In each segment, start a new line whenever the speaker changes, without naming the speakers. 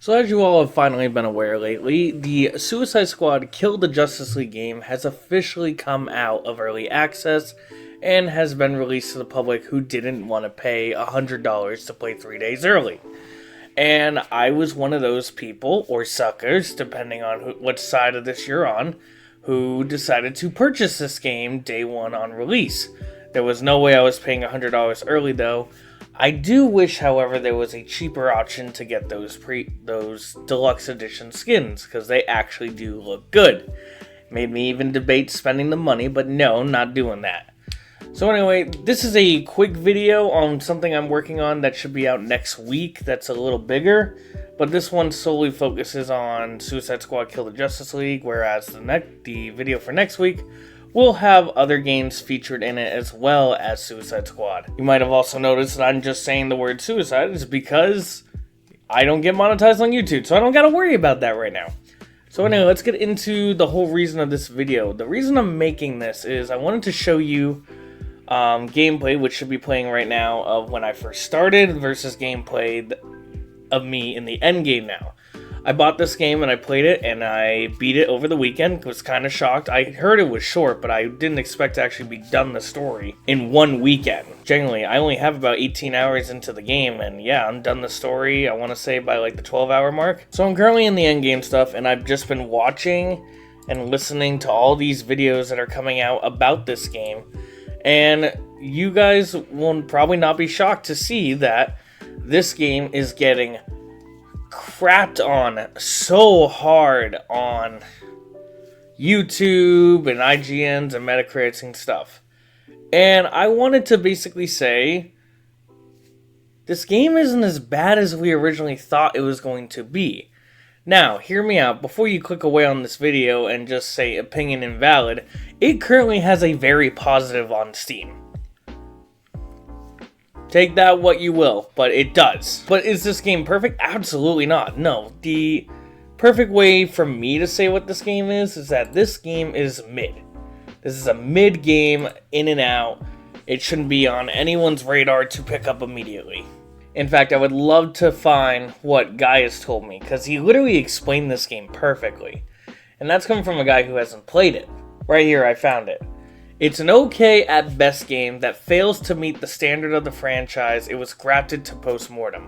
So as you all have finally been aware lately, the Suicide Squad Kill the Justice League game has officially come out of early access and has been released to the public who didn't want to pay $100 to play 3 days early. And I was one of those people, or suckers, depending on what side of this you're on, who decided to purchase this game day one on release. There was no way I was paying $100 early though. I do wish, however, there was a cheaper option to get those deluxe edition skins, because they actually do look good. Made me even debate spending the money, but no, not doing that. So anyway, this is a quick video on something I'm working on that should be out next week that's a little bigger, but this one solely focuses on Suicide Squad Kill the Justice League, whereas the video for next week will have other games featured in it as well as Suicide Squad. You might have also noticed that I'm just saying the word suicide is because I don't get monetized on YouTube, so I don't gotta worry about that right now. So anyway, let's get into the whole reason of this video. The reason I'm making this is I wanted to show you gameplay, which should be playing right now, of when I first started versus gameplay of me in the end game now. I bought this game and I played it and I beat it over the weekend. Was kind of shocked. I heard it was short, but I didn't expect to actually be done the story in one weekend. Generally, I only have about 18 hours into the game, and yeah, I'm done the story, I want to say, by like the 12-hour mark. So I'm currently in the end game stuff, and I've just been watching and listening to all these videos that are coming out about this game. And you guys will probably not be shocked to see that this game is getting crapped on so hard on YouTube and IGNs and Metacritics and stuff. And I wanted to basically say, this game isn't as bad as we originally thought it was going to be. Now, hear me out. Before you click away on this video and just say opinion invalid, it currently has a very positive on Steam. Take that what you will, but it does. But is this game perfect? Absolutely not. No, the perfect way for me to say what this game is that this game is mid. This is a mid game, in and out. It shouldn't be on anyone's radar to pick up immediately. In fact, I would love to find what Gaius told me, because he literally explained this game perfectly. And that's coming from a guy who hasn't played it. Right here, I found it. It's an okay at best game that fails to meet the standard of the franchise it was grafted to postmortem.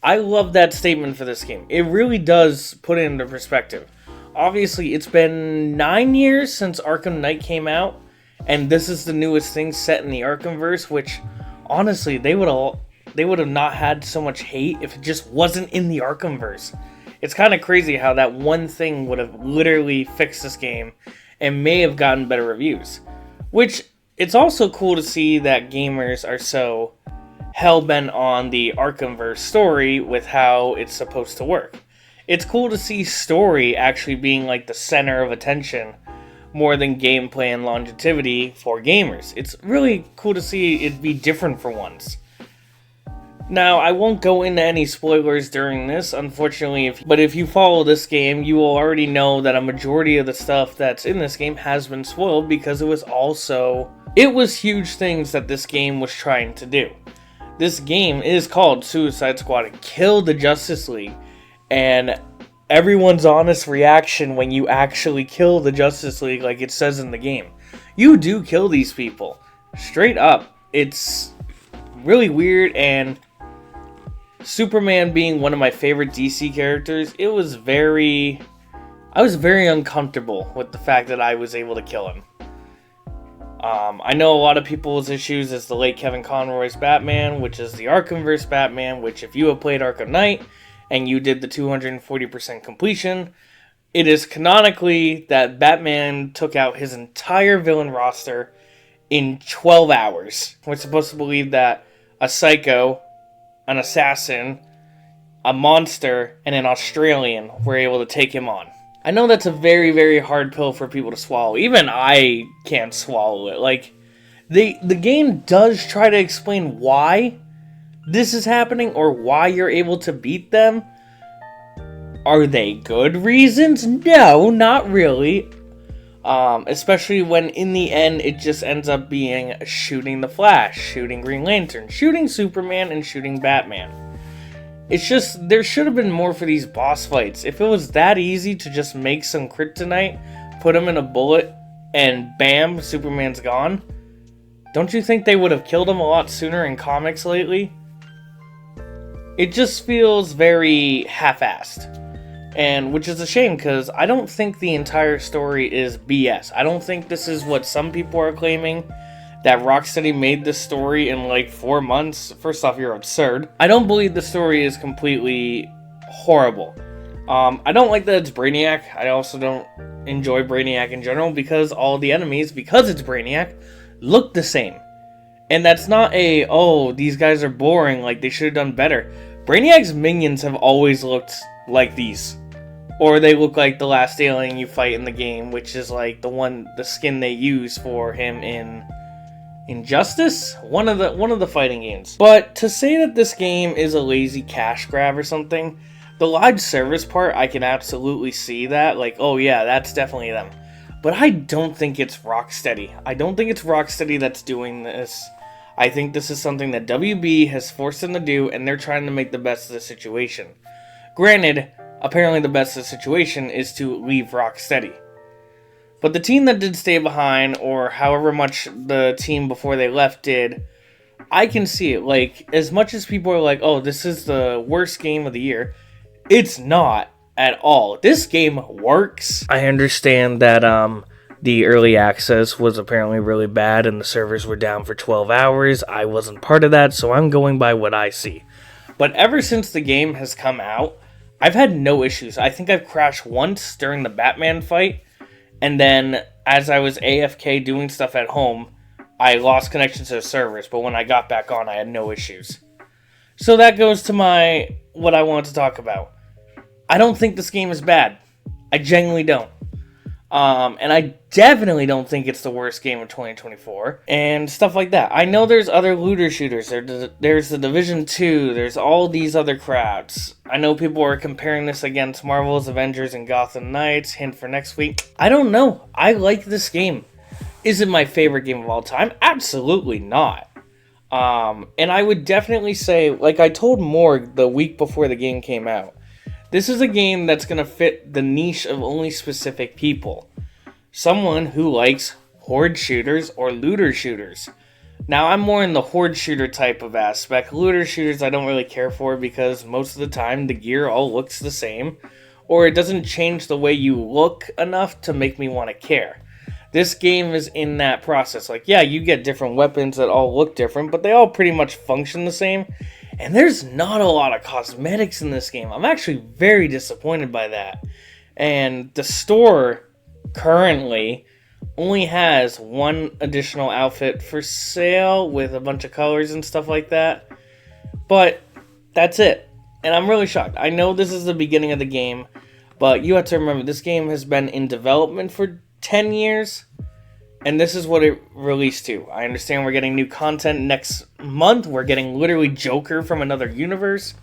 I love that statement for this game. It really does put it into perspective. Obviously, it's been 9 years since Arkham Knight came out, and this is the newest thing set in the Arkhamverse, which, honestly, they would have not had so much hate if it just wasn't in the Arkhamverse. It's kind of crazy how that one thing would have literally fixed this game and may have gotten better reviews. Which, it's also cool to see that gamers are so hell-bent on the Arkhamverse story with how it's supposed to work. It's cool to see story actually being like the center of attention more than gameplay and longevity for gamers. It's really cool to see it be different for once. Now, I won't go into any spoilers during this, unfortunately, but if you follow this game, you will already know that a majority of the stuff that's in this game has been spoiled because it was huge things that this game was trying to do. This game is called Suicide Squad Kill the Justice League, and everyone's honest reaction when you actually kill the Justice League, like it says in the game, you do kill these people. Straight up. It's really weird, and Superman being one of my favorite DC characters, I was very uncomfortable with the fact that I was able to kill him. I know a lot of people's issues is the late Kevin Conroy's Batman, which is the Arkhamverse Batman, which if you have played Arkham Knight and you did the 240% completion, it is canonically that Batman took out his entire villain roster in 12 hours. We're supposed to believe that a psycho, an assassin, a monster, and an Australian were able to take him on. I know that's a very, very hard pill for people to swallow. Even I can't swallow it. Like, the game does try to explain why this is happening or why you're able to beat them. Are they good reasons? No, not really. Especially when in the end it just ends up being shooting the Flash, shooting Green Lantern, shooting Superman, and shooting Batman. It's just, there should have been more for these boss fights. If it was that easy to just make some kryptonite, put him in a bullet, and bam, Superman's gone, don't you think they would have killed him a lot sooner in comics lately? It just feels very half-assed. And which is a shame, because I don't think the entire story is BS. I don't think this is what some people are claiming, that Rocksteady made this story in like 4 months. First off, you're absurd. I don't believe the story is completely horrible. I don't like that it's Brainiac. I also don't enjoy Brainiac in general, because all the enemies, because it's Brainiac, look the same. And that's not a, oh, these guys are boring, like they should have done better. Brainiac's minions have always looked like these. Or they look like the last alien you fight in the game, which is like the skin they use for him in Injustice? One of the fighting games. But to say that this game is a lazy cash grab or something, the live service part, I can absolutely see that. Like, oh yeah, that's definitely them. But I don't think it's Rocksteady. I don't think it's Rocksteady that's doing this. I think this is something that WB has forced them to do, and they're trying to make the best of the situation. Granted, apparently the best of the situation is to leave Rocksteady. But the team that did stay behind, or however much the team before they left did, I can see it. Like, as much as people are like, oh, this is the worst game of the year, it's not at all. This game works. I understand that the early access was apparently really bad and the servers were down for 12 hours. I wasn't part of that, so I'm going by what I see. But ever since the game has come out, I've had no issues. I think I've crashed once during the Batman fight, and then as I was AFK doing stuff at home, I lost connection to the servers, but when I got back on, I had no issues. So that goes to what I wanted to talk about. I don't think this game is bad. I genuinely don't. And I definitely don't think it's the worst game of 2024, and stuff like that. I know there's other looter shooters. There's the Division 2, there's all these other crowds. I know people are comparing this against Marvel's Avengers and Gotham Knights, hint for next week. I don't know. I like this game. Is it my favorite game of all time? Absolutely not. And I would definitely say, like I told Morg the week before the game came out, this is a game that's going to fit the niche of only specific people. Someone who likes horde shooters or looter shooters. Now, I'm more in the horde shooter type of aspect. Looter shooters I don't really care for because most of the time the gear all looks the same, or it doesn't change the way you look enough to make me want to care. This game is in that process. Like, yeah, you get different weapons that all look different, but they all pretty much function the same. And there's not a lot of cosmetics in this game. I'm actually very disappointed by that. And the store currently only has one additional outfit for sale with a bunch of colors and stuff like that. But that's it. And I'm really shocked. I know this is the beginning of the game, but you have to remember this game has been in development for 10 years. And this is what it released to. I understand we're getting new content next month. We're getting literally Joker from another universe.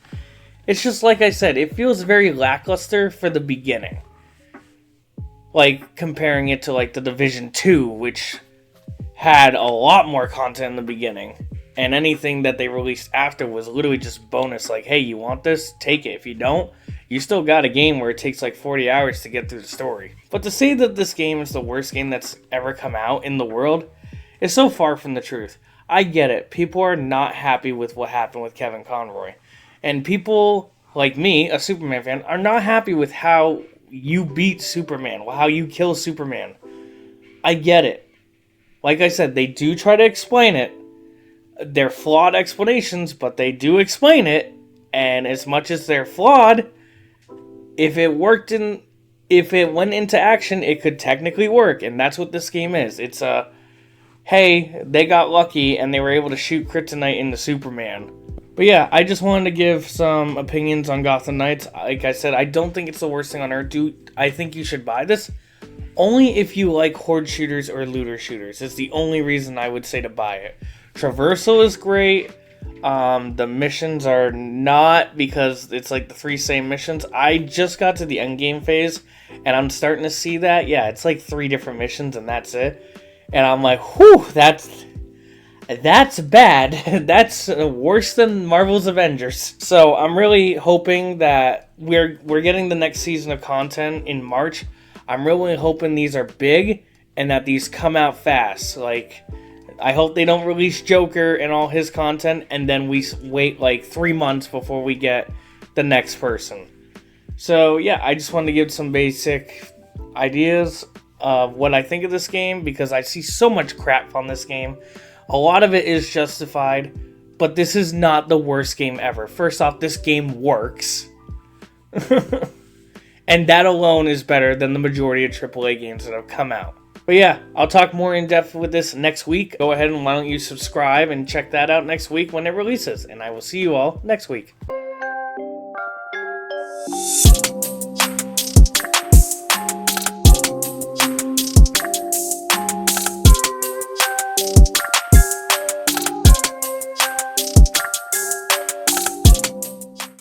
It's just like I said, it feels very lackluster for the beginning. Like, comparing it to, like, the Division 2, which had a lot more content in the beginning. And anything that they released after was literally just bonus. Like, hey, you want this? Take it. If you don't, you still got a game where it takes like 40 hours to get through the story. But to say that this game is the worst game that's ever come out in the world is so far from the truth. I get it. People are not happy with what happened with Kevin Conroy. And people like me, a Superman fan, are not happy with how you beat Superman, how you kill Superman. I get it. Like I said, they do try to explain it. They're flawed explanations, but they do explain it. And as much as they're flawed, if it went into action, it could technically work, and that's what this game is. It's hey, they got lucky and they were able to shoot kryptonite into Superman. But yeah, I just wanted to give some opinions on Gotham Knights. Like I said, I don't think it's the worst thing on earth. I think you should buy this only if you like horde shooters or looter shooters. It's the only reason I would say to buy it. Traversal is great. The missions are not, because it's like the 3 same missions. I just got to the end game phase and I'm starting to see that. Yeah, it's like 3 different missions and that's it. And I'm like, whew, That's bad. That's worse than Marvel's Avengers. So I'm really hoping that we're getting the next season of content in March. I'm really hoping these are big and that these come out fast. Like, I hope they don't release Joker and all his content and then we wait like 3 months before we get the next person. So yeah, I just wanted to give some basic ideas of what I think of this game because I see so much crap on this game. A lot of it is justified, but this is not the worst game ever. First off, this game works. And that alone is better than the majority of AAA games that have come out. But yeah, I'll talk more in depth with this next week. Go ahead and why don't you subscribe and check that out next week when it releases. And I will see you all next week.